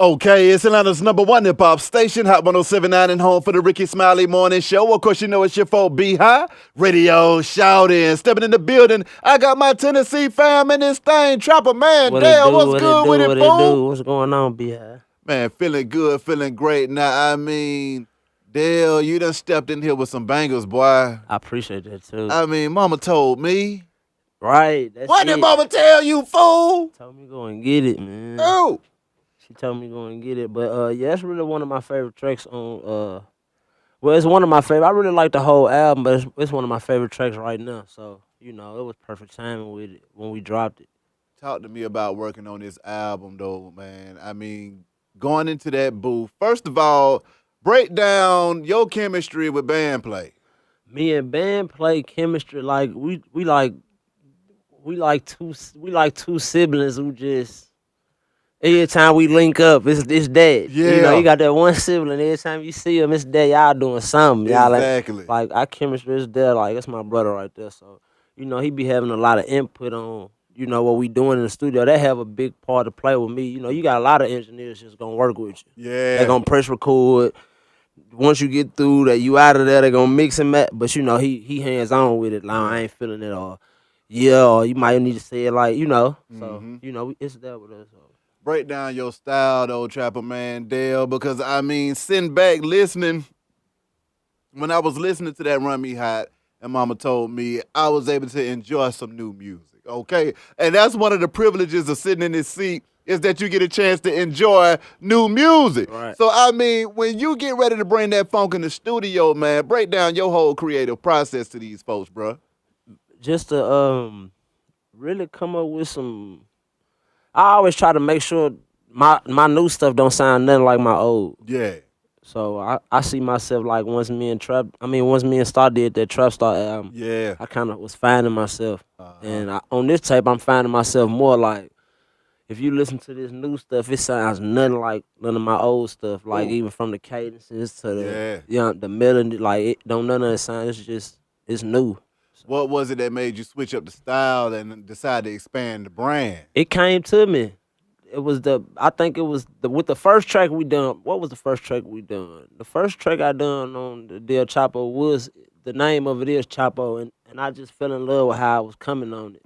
Okay, it's Atlanta's number one hip hop station, Hot 1079 and home for the Ricky Smiley Morning Show. Of course, you know it's your fault, Be High. Radio shouting, stepping in the building. I got my Tennessee fam in this thing. Trapperman, What it Dale, do? what's What it good with do? it, What it fool? do? What's going on, Beehive? Man, feeling good, feeling great. Now, Dale, you done stepped in here with some bangers, boy. I appreciate that too. Mama told me. Right, that's What did it. mama tell you, fool? Told me go and get it, man. Oh. She told me go and get it. But yeah, it's really one of my favorite tracks on well, it's one of my favorite. I really like the whole album, but it's one of my favorite tracks right now. So, it was perfect timing with it when we dropped it. Talk to me about working on this album, though, man. Going into that booth, first of all, break down your chemistry with band play. Me and Band play chemistry like we like two siblings who just every time we link up, it's that. Yeah. You got that one sibling. Every time you see him, it's that y'all doing something. Y'all Exactly. like our chemistry is there. Like that's my brother right there. So he be having a lot of input on what we doing in the studio. They have a big part to play with me. You got a lot of engineers just gonna work with you. They Yeah. gonna press record. Once you get through that, you out of there. They gonna mix and match. But he hands on with it. Like I ain't feeling it or yeah, or you might need to say it like. So it's there with us. So. Break down your style, though, Trapper Man, Dale, because sitting back listening, when I was listening to that Run Me Hot and Mama told me, I was able to enjoy some new music, okay? And that's one of the privileges of sitting in this seat is that you get a chance to enjoy new music. Right. So, when you get ready to bring that funk in the studio, man, break down your whole creative process to these folks, bro. Just to really come up with some. I always try to make sure my new stuff don't sound nothing like my old. Yeah. So I see myself like once me and Star did that Trap Star album, Yeah. I kind of was finding myself. Uh-huh. And on this tape, I'm finding myself more like, if you listen to this new stuff, it sounds nothing like none of my old stuff. Like Ooh. even from the cadences to the Yeah. the melody, like it don't none of it sound. It's new. What was it that made you switch up the style and decide to expand the brand? It came to me. I think it was with the first track we done. What was the first track we done? The first track I done on the deal Chapo was, the name of it is Chapo, and I just fell in love with how I was coming on it.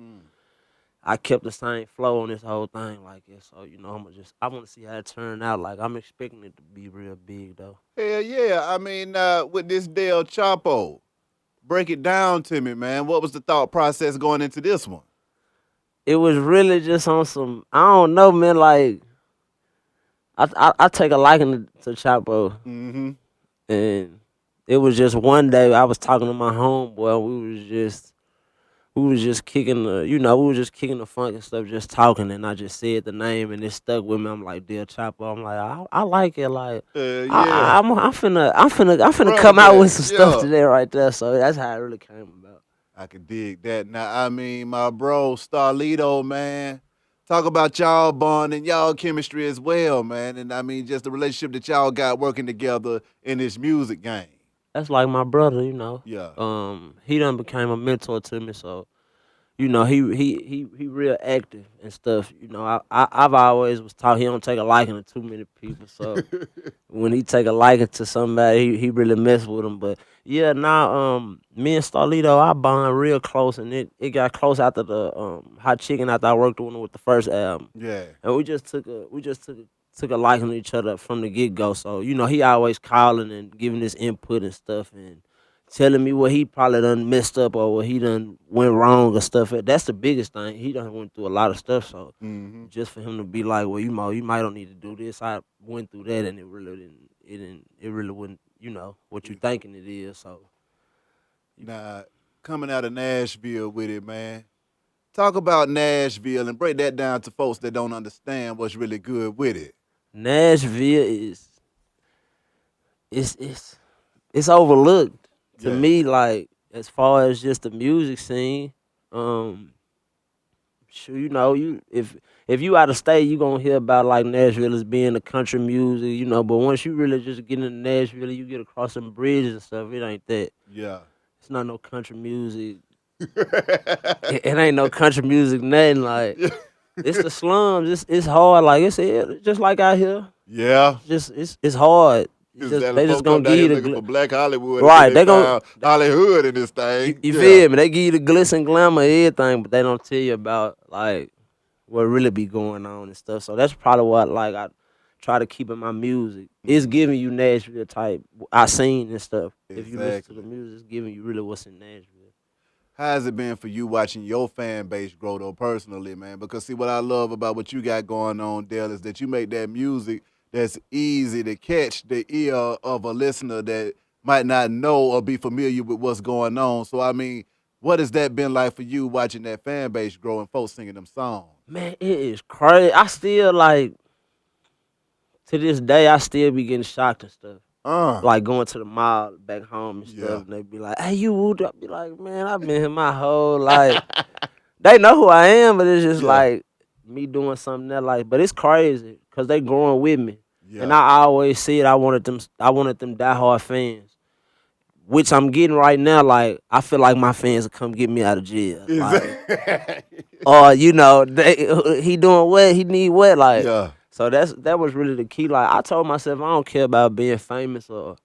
I kept the same flow on this whole thing like it. So, I want to see how it turned out. Like I'm expecting it to be real big though. Hell yeah. With this Del Chapo, break it down to me, man. What was the thought process going into this one? It was really just on some, I don't know, man, like I take a liking to Chapo. Mm-hmm. And it was just one day I was talking to my homeboy. We was just kicking the funk and stuff, just talking, and I just said the name and it stuck with me. I'm like, dear Chapo. I'm like, I like it. Like, Yeah. I'm finna Run come out that, with some stuff yeah. today right there. So that's how it really came about. I can dig that. Now, my bro, Starlito, man. Talk about y'all bond and y'all chemistry as well, man. And just the relationship that y'all got working together in this music game. That's like my brother, Yeah. He done became a mentor to me, so he real active and stuff. I've always was taught he don't take a liking to too many people. So when he take a liking to somebody, he really mess with them. But yeah, now me and Starlito, I bond real close, and it got close after the Hot Chicken after I worked on it with the first album, Yeah. and we just took a liking to each other from the get go. So he always calling and giving his input and stuff and telling me what he probably done messed up or what he done went wrong or stuff. That's the biggest thing. He done went through a lot of stuff, so Mm-hmm. just for him to be like, well, you might don't need to do this. I went through that, and it really wasn't, what you thinking it is. So Now, coming out of Nashville with it, man. Talk about Nashville and break that down to folks that don't understand what's really good with it. Nashville it's overlooked to Yeah. me, like as far as just the music scene. Sure, if you out of state, you gonna hear about like Nashville as being the country music, But once you really just get into Nashville, you get across some bridges and stuff. It ain't that. Yeah. It's not no country music. It ain't no country music, nothing like. It's the slums. It's hard. Like it's just like out here. Yeah. Just it's hard. It's Is just that the they just folk gonna come down give here you the looking for Black Hollywood until right. they They gonna found Hollywood in this thing? you Yeah. feel me? They give you the glitz and glamour, everything, but they don't tell you about like what really be going on and stuff. So that's probably what like I try to keep in my music. It's Hmm. giving you Nashville type I seen and stuff. If you listen to the Exactly. music, it's giving you really what's in Nashville. How has it been for you watching your fan base grow though personally, man? Because see what I love about what you got going on, Dale, is that you make that music that's easy to catch the ear of a listener that might not know or be familiar with what's going on. So I mean, what has that been like for you watching that fan base grow and folks singing them songs? Man, it is crazy. I still like to this day I still be getting shocked and stuff. Uh, Like going to the mall back home and yeah. stuff, and they be like, "Hey, you Wood?" I be like, "Man, I've been here my whole life." They know who I am, but it's just Yeah. like me doing something that like. But it's crazy because they growing with me, and Yeah. I always see it. I wanted them diehard fans, which I'm getting right now. Like I feel like my fans will come get me out of jail. Is Like, that or he doing what he need what like. Yeah. So that was really the key. Like I told myself, I don't care about being famous or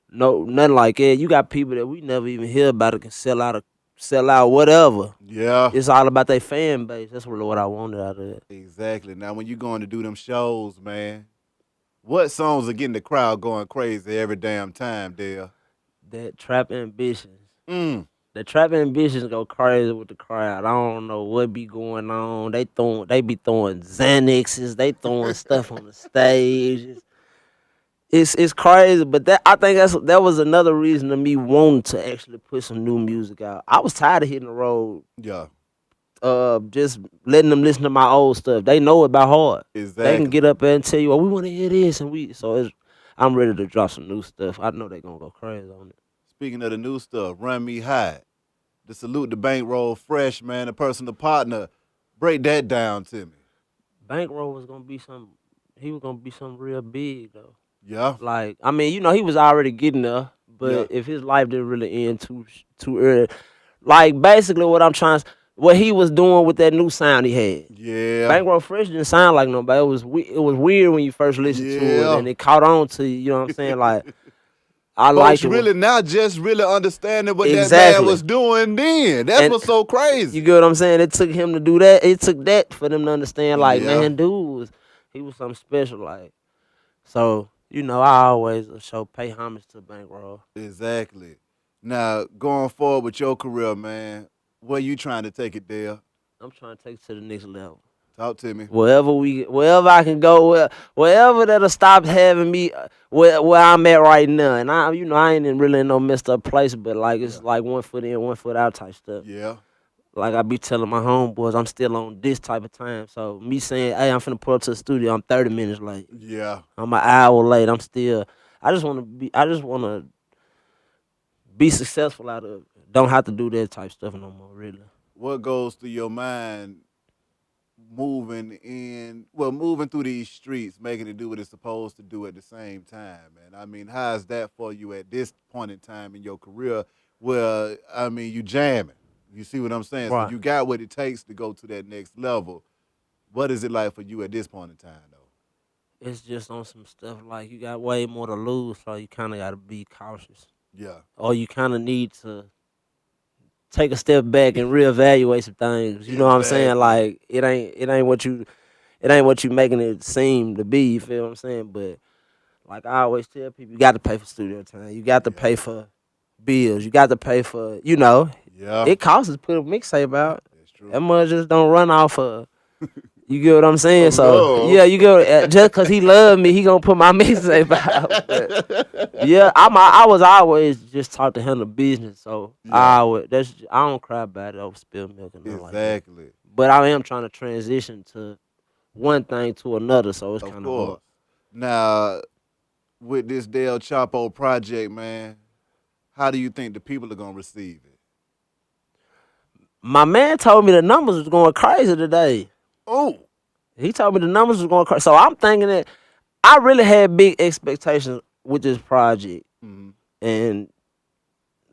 no, nothing like that. You got people that we never even hear about that can sell out whatever. Yeah. It's all about their fan base. That's really what I wanted out of it. Exactly. Now when you going to do them shows, man, what songs are getting the crowd going crazy every damn time, Dale? That trap ambitions. Mm. The trap ambitions go crazy with the crowd. I don't know what be going on. They be throwing Xanaxes. They throwing stuff on the stage. It's crazy, but that I think that was another reason to me wanting to actually put some new music out. I was tired of hitting the road Yeah. just letting them listen to my old stuff. They know it by heart. They can Exactly. get up there and tell you, "Oh, we want to hear this," and I'm ready to drop some new stuff. I know they gonna go crazy on it. Speaking of the new stuff, Run Me High, the Salute the Bankroll Fresh, man, a personal partner. Break that down to me. Bankroll was gonna be some. He was gonna be something real big though. Yeah. Like I mean, he was already getting there, Yeah. but if his life didn't really end too early, like basically what he was doing with that new sound he had. Yeah. Bankroll Fresh didn't sound like nobody. It was weird when you first listened to it, Yeah. and it caught on to you. You know what I'm saying? Like I Folks liked it. really now just really understanding what that man Exactly. was doing then. That's And what's so you crazy. get what I'm saying? It took him to do that. It took that for them to understand. Like Yeah. man, he was something special. Like so, I always show pay homage to Bankroll. Exactly. Now, going forward with your career, man, where you trying to take it, Dale? I'm trying to take it to the next level. Talk to me. Wherever I can go, wherever that'll stop having me where I'm at right now, and I ain't really in no messed up place, but like Yeah. it's like 1 foot in, 1 foot out type stuff. Yeah. Like I be telling my homeboys, I'm still on this type of time. So me saying, hey, I'm finna pull up to the studio, I'm 30 minutes late. Yeah. I'm an hour late. I'm still. I just wanna be successful out of it. Don't have to do that type stuff no more, really. What goes through your mind moving through these streets, making it do what it's supposed to do at the same time, man? I mean, how is that for you at this point in time in your career where, I mean, you jamming? You see what I'm saying? So Right. you got what it takes to go to that next level. What is it like for you at this point in time, though? It's just on some stuff like you got way more to lose, so you kind of got to be cautious, Yeah. or you kind of need to take a step back and reevaluate some things. You know what I'm saying? Exactly. Like it ain't what you making it seem to be. You feel what I'm saying? But like I always tell people, you got to pay for studio time. You got to Yeah. pay for bills. You got to pay for Yeah. it costs to put a mixtape out. That's true. That much just don't run off of. You get what I'm saying? Of So yeah, love. you go just cause he love me, he gonna put my mixtape out. But yeah, I was always just taught to handle business, so Yeah. I don't cry about it over spilled milk and nothing like that. Exactly. But I am trying to transition to one thing to another, so it's Of kind of hard. course. Now, with this Dale Chapo project, man, how do you think the people are gonna receive it? My man told me the numbers was going crazy today. Oh, He told me the numbers was going crazy, so I'm thinking that I really had big expectations with this project, mm-hmm. and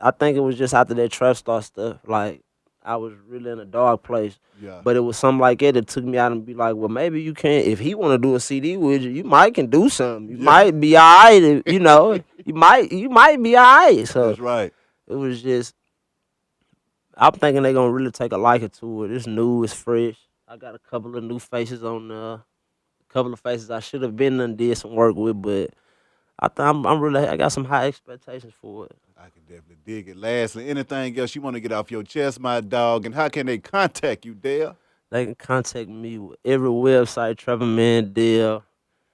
I think it was just after that trap star stuff, like. I was really in a dark place. Yeah. But it was something like that that took me out and be like, well, maybe you can. If he want to do a CD with you, you might can do something. You Yeah. might be alright. You know, you might be alright. So That's right. it was just, I'm thinking they gonna really take a liking to it. It's new, it's fresh. I got a couple of new faces on a couple of faces I should have been and did some work with, but I'm really, I got some high expectations for it. I can definitely dig it. Lastly, anything else you want to get off your chest, my dog, and how can they contact you, Dale? They can contact me with every website, Trapperman deal.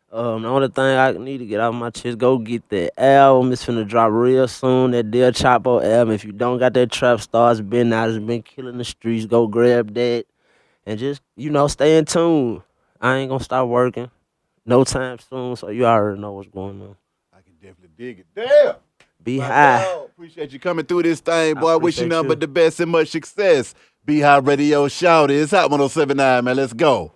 The only thing I need to get off my chest, go get that album. It's finna drop real soon. That Deal Chapo album. If you don't got that Trap Stars been out, it's been killing the streets. Go grab that and just stay in tune. I ain't gonna stop working no time soon, so you already know what's going on. I can definitely dig it. Dale! Be My high. dog, appreciate you coming through this thing, I boy. Wish you appreciate nothing you. but the best and much success. Be High Radio Shout. It's Hot 1079, man. Let's go.